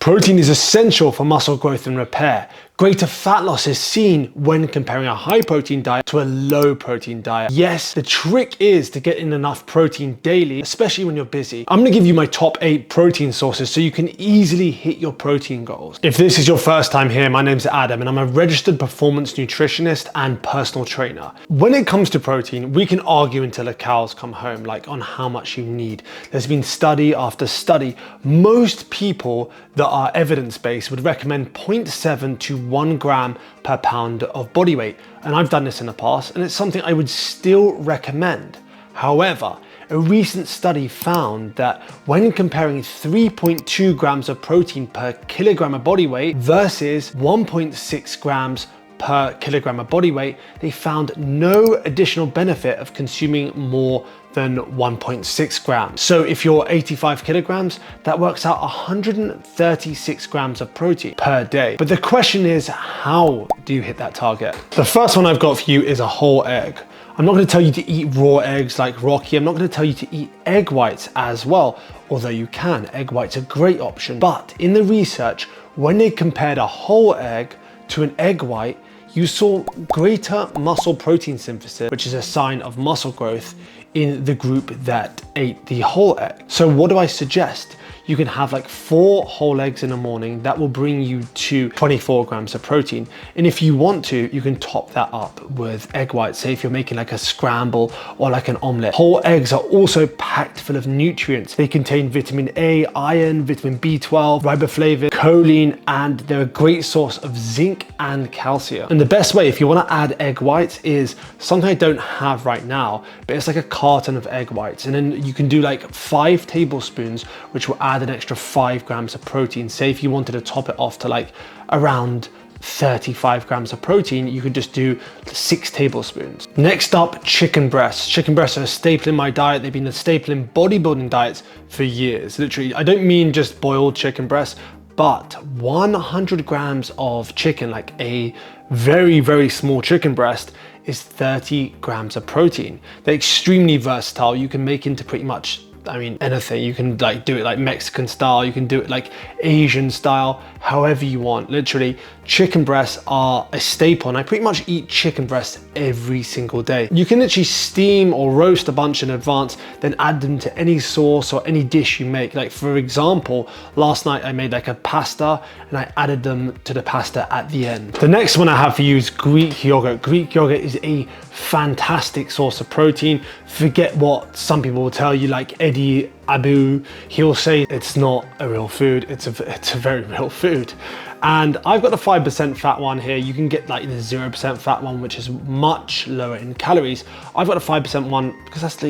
Protein is essential for muscle growth and repair. Greater fat loss is seen when comparing a high protein diet to a low protein diet. Yes, the trick is to get in enough protein daily, especially when you're busy. I'm gonna give you my top 8 protein sources so you can easily hit your protein goals. If this is your first time here, my name's Adam and I'm a registered performance nutritionist and personal trainer. When it comes to protein, we can argue until the cows come home, like on how much you need. There's been study after study. Most people that are evidence-based would recommend 0.7 to 1 gram per pound of body weight. And I've done this in the past and it's something I would still recommend. However, a recent study found that when comparing 3.2 grams of protein per kilogram of body weight versus 1.6 grams per kilogram of body weight, they found no additional benefit of consuming more than 1.6 grams. So if you're 85 kilograms, that works out 136 grams of protein per day. But the question is, how do you hit that target? The first one I've got for you is a whole egg. I'm not going to tell you to eat raw eggs like Rocky. I'm not going to tell you to eat egg whites as well, although you can. Egg whites are a great option. But in the research, when they compared a whole egg to an egg white, you saw greater muscle protein synthesis, which is a sign of muscle growth, in the group that ate the whole egg. So what do I suggest? You can have like 4 whole eggs in the morning. That will bring you to 24 grams of protein. And if you want to, you can top that up with egg whites. Say if you're making like a scramble or like an omelette. Whole eggs are also packed full of nutrients. They contain vitamin A, iron, vitamin B12, riboflavin, choline, and they're a great source of zinc and calcium. And the best way, if you want to add egg whites, is something I don't have right now, but it's like a carton of egg whites. And then you can do like 5 tablespoons, which will add an extra 5 grams of protein. Say if you wanted to top it off to like around 35 grams of protein, you could just do 6 tablespoons. Next up, chicken breasts. Chicken breasts are a staple in my diet. They've been a staple in bodybuilding diets for years. Literally, I don't mean just boiled chicken breasts, but 100 grams of chicken, like a very, very small chicken breast, is 30 grams of protein. They're extremely versatile. You can make into pretty much, I mean, anything. You can like do it like Mexican style, you can do it like Asian style, however you want. Literally, chicken breasts are a staple and I pretty much eat chicken breasts every single day. You can literally steam or roast a bunch in advance, then add them to any sauce or any dish you make. Like for example, last night I made like a pasta and I added them to the pasta at the end. The next one I have for you is Greek yogurt. Greek yogurt is a fantastic source of protein. Forget what some people will tell you, like Eddie Abu, he'll say it's not a real food. It's a very real food. And I've got the 5% fat one here. You can get like the 0% fat one, which is much lower in calories. I've got a 5% one because that's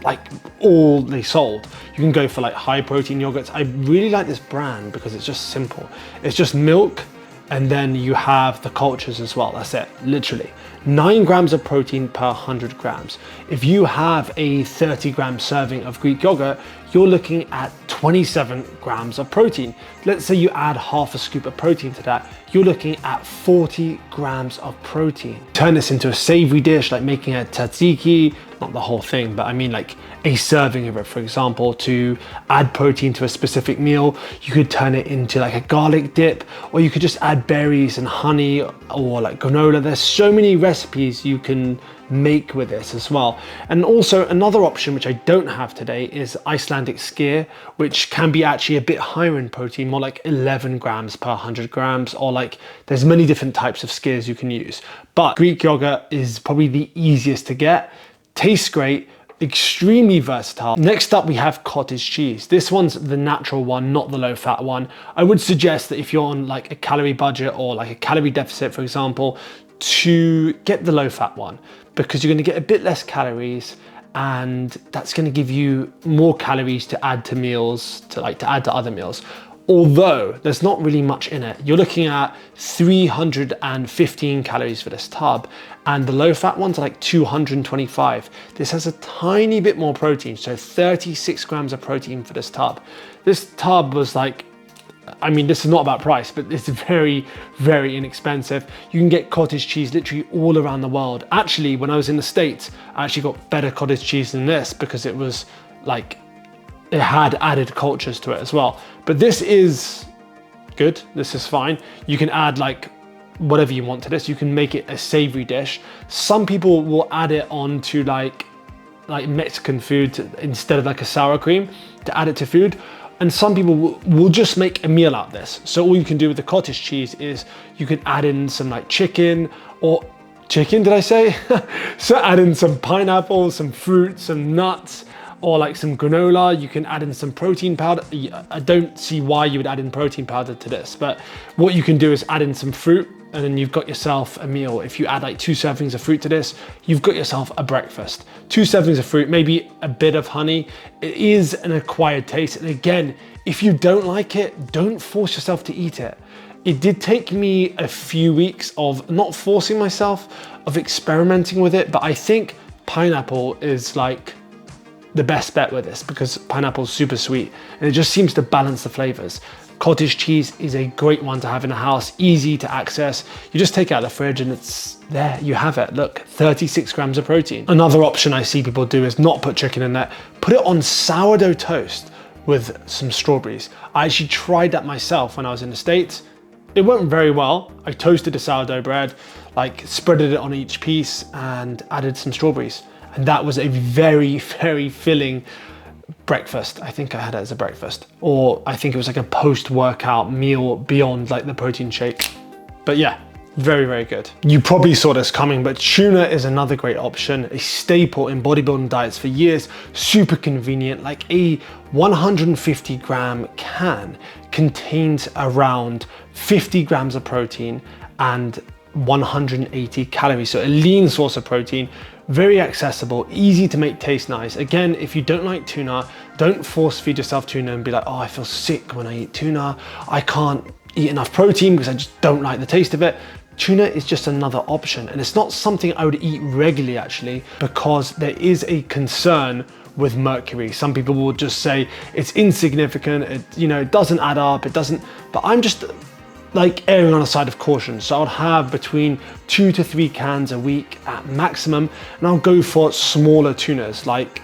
like all they sold. You can go for like high protein yogurts. I really like this brand because it's just simple. It's just milk, and then you have the cultures as well. That's it, literally. 9 grams of protein per 100 grams. If you have a 30-gram serving of Greek yogurt, you're looking at 27 grams of protein. Let's say you add half a scoop of protein to that, you're looking at 40 grams of protein. Turn this into a savory dish, like making a tzatziki, not the whole thing, but I mean like a serving of it, for example, to add protein to a specific meal. You could turn it into like a garlic dip, or you could just add berries and honey or like granola. There's so many recipes you can make with this as well. And also another option, which I don't have today, is Icelandic skyr, which can be actually a bit higher in protein, more like 11 grams per 100 grams, or like there's many different types of skyrs you can use. But Greek yogurt is probably the easiest to get, tastes great, extremely versatile. Next up, we have cottage cheese. This one's the natural one, not the low fat one. I would suggest that if you're on like a calorie budget or like a calorie deficit, for example, to get the low fat one, because you're going to get a bit less calories and that's going to give you more calories to add to meals, to add to other meals. Although there's not really much in it. You're looking at 315 calories for this tub, and the low fat ones are like 225. This has a tiny bit more protein, so 36 grams of protein for this tub. This tub was like, I mean, this is not about price, but it's very, very inexpensive. You can get cottage cheese literally all around the world. Actually, when I was in the States, I actually got better cottage cheese than this because it was like, it had added cultures to it as well. But this is good, this is fine. You can add like whatever you want to this. You can make it a savory dish. Some people will add it on to like Mexican food instead of like a sour cream to add it to food. And some people will just make a meal out of this. So all you can do with the cottage cheese is you can add in some like chicken, did I say? So add in some pineapple, some fruit, some nuts, or like some granola. You can add in some protein powder. I don't see why you would add in protein powder to this, but what you can do is add in some fruit, and then you've got yourself a meal. If you add like 2 servings of fruit to this, you've got yourself a breakfast. 2 servings of fruit, maybe a bit of honey. It is an acquired taste. And again, if you don't like it, don't force yourself to eat it. It did take me a few weeks of not forcing myself, of experimenting with it, but I think pineapple is like the best bet with this because pineapple is super sweet and it just seems to balance the flavors. Cottage cheese is a great one to have in the house, easy to access. You just take it out of the fridge and it's there, you have it. Look, 36 grams of protein. Another option I see people do is not put chicken in there, put it on sourdough toast with some strawberries. I actually tried that myself when I was in the States. It went very well. I toasted the sourdough bread, like spreaded it on each piece and added some strawberries. And that was a very, very filling breakfast. I think I had it as a breakfast, or I think it was like a post-workout meal beyond like the protein shake. But yeah, very, very good. You probably saw this coming, but tuna is another great option, a staple in bodybuilding diets for years, super convenient. Like a 150 gram can contains around 50 grams of protein and 180 calories. So a lean source of protein, very accessible, easy to make taste nice. Again, if you don't like tuna, don't force feed yourself tuna and be like, oh, I feel sick when I eat tuna. I can't eat enough protein because I just don't like the taste of it. Tuna is just another option. And it's not something I would eat regularly actually, because there is a concern with mercury. Some people will just say it's insignificant, it doesn't add up, it doesn't, but I'm just like erring on the side of caution. So I'll have between 2 to 3 cans a week at maximum, and I'll go for smaller tunas like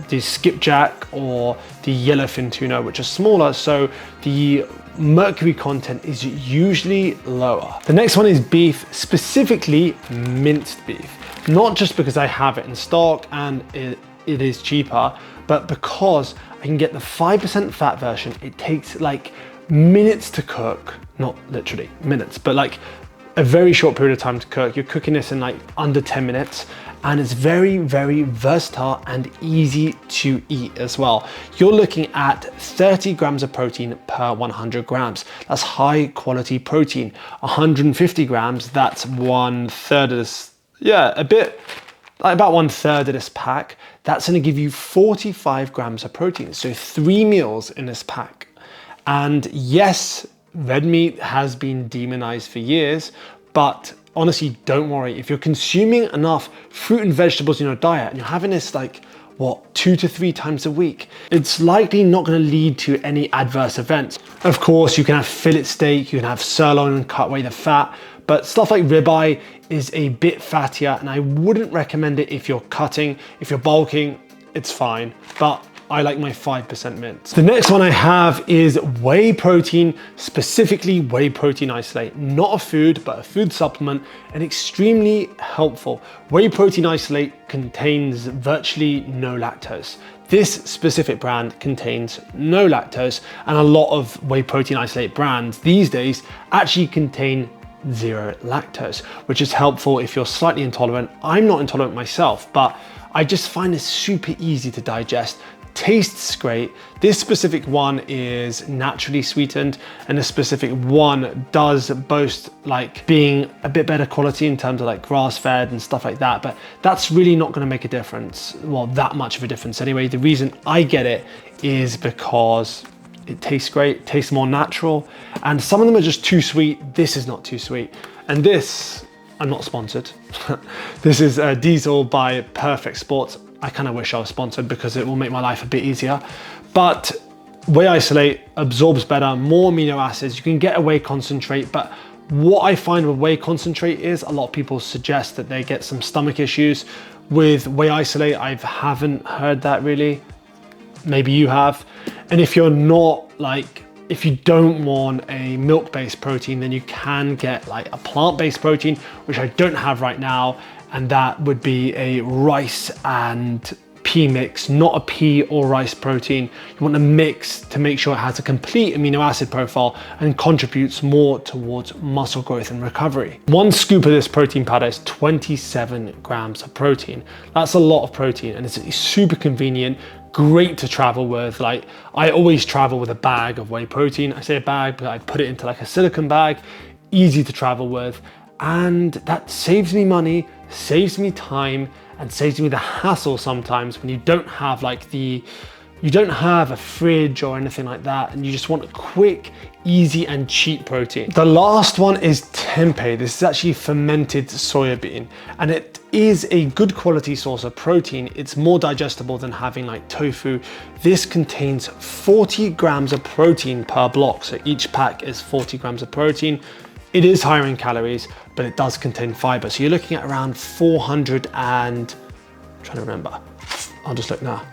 the skipjack or the yellowfin tuna, which are smaller, so the mercury content is usually lower. The next one is beef, specifically minced beef. Not just because I have it in stock and it is cheaper, but because I can get the 5% fat version. It takes like minutes to cook, not literally minutes, but like a very short period of time to cook. You're cooking this in like under 10 minutes, and it's very, very versatile and easy to eat as well. You're looking at 30 grams of protein per 100 grams. That's high quality protein. 150 grams, that's 1/3 of this, about 1/3 of this pack. That's gonna give you 45 grams of protein. So 3 meals in this pack. And yes, red meat has been demonized for years, but honestly, don't worry. If you're consuming enough fruit and vegetables in your diet and you're having this like, 2 to 3 times a week, it's likely not gonna lead to any adverse events. Of course, you can have fillet steak, you can have sirloin and cut away the fat, but stuff like ribeye is a bit fattier, and I wouldn't recommend it if you're cutting. If you're bulking, it's fine, but I like my 5% mince. The next one I have is whey protein, specifically whey protein isolate. Not a food, but a food supplement, and extremely helpful. Whey protein isolate contains virtually no lactose. This specific brand contains no lactose, and a lot of whey protein isolate brands these days actually contain 0 lactose, which is helpful if you're slightly intolerant. I'm not intolerant myself, but I just find this super easy to digest. Tastes great. This specific one is naturally sweetened, and this specific one does boast like being a bit better quality in terms of like grass-fed and stuff like that, but that's really not going to make a difference, well, that much of a difference anyway. The reason I get it is because it tastes great, tastes more natural, and some of them are just too sweet. This is not too sweet. And this, I'm not sponsored. This is Diesel by Perfect Sports. I kind of wish I was sponsored because it will make my life a bit easier. But whey isolate absorbs better, more amino acids. You can get a whey concentrate, but what I find with whey concentrate is a lot of people suggest that they get some stomach issues. With whey isolate, I haven't heard that really. Maybe you have. And if you're not like if you don't want a milk-based protein, then you can get like a plant-based protein, which I don't have right now. And that would be a rice and pea mix, not a pea or rice protein. You want a mix to make sure it has a complete amino acid profile and contributes more towards muscle growth and recovery. One scoop of this protein powder is 27 grams of protein. That's a lot of protein, and it's super convenient, great to travel with. Like, I always travel with a bag of whey protein. I say a bag, but I put it into like a silicone bag, easy to travel with. And that saves me money, saves me time, and saves me the hassle sometimes when you don't have you don't have a fridge or anything like that, and you just want a quick, easy, and cheap protein. The last one is tempeh. This is actually fermented soya bean, and it is a good quality source of protein. It's more digestible than having like tofu. This contains 40 grams of protein per block, so each pack is 40 grams of protein. It is higher in calories, but it does contain fiber. So you're looking at around 400 and, I'm trying to remember, I'll just look now,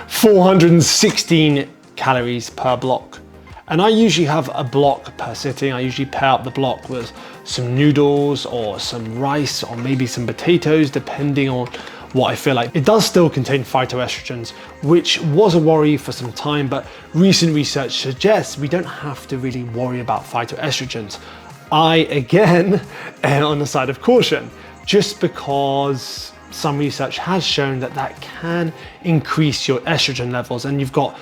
416 calories per block. And I usually have a block per sitting. I usually pair up the block with some noodles or some rice or maybe some potatoes, depending on what I feel like. It does still contain phytoestrogens, which was a worry for some time, but recent research suggests we don't have to really worry about phytoestrogens. I, again, err on the side of caution, just because some research has shown that that can increase your estrogen levels, and you've got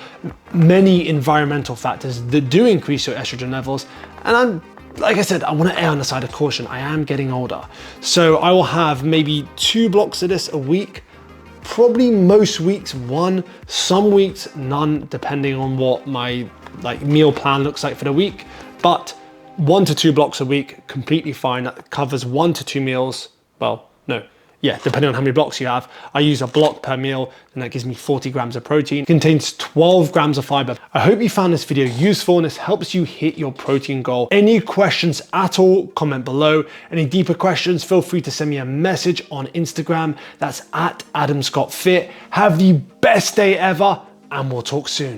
many environmental factors that do increase your estrogen levels. And like I said, I want to err on the side of caution. I am getting older. So I will have maybe 2 blocks of this a week, probably most weeks 1, some weeks none, depending on what my meal plan looks like for the week. But 1 to 2 blocks a week, completely fine. That covers 1 to 2 meals. Well, no, yeah, depending on how many blocks you have. I use a block per meal, and that gives me 40 grams of protein. It contains 12 grams of fiber. I hope you found this video useful and this helps you hit your protein goal. Any questions at all, comment below. Any deeper questions, feel free to send me a message on Instagram. That's @AdamScottFit. Have the best day ever, and we'll talk soon.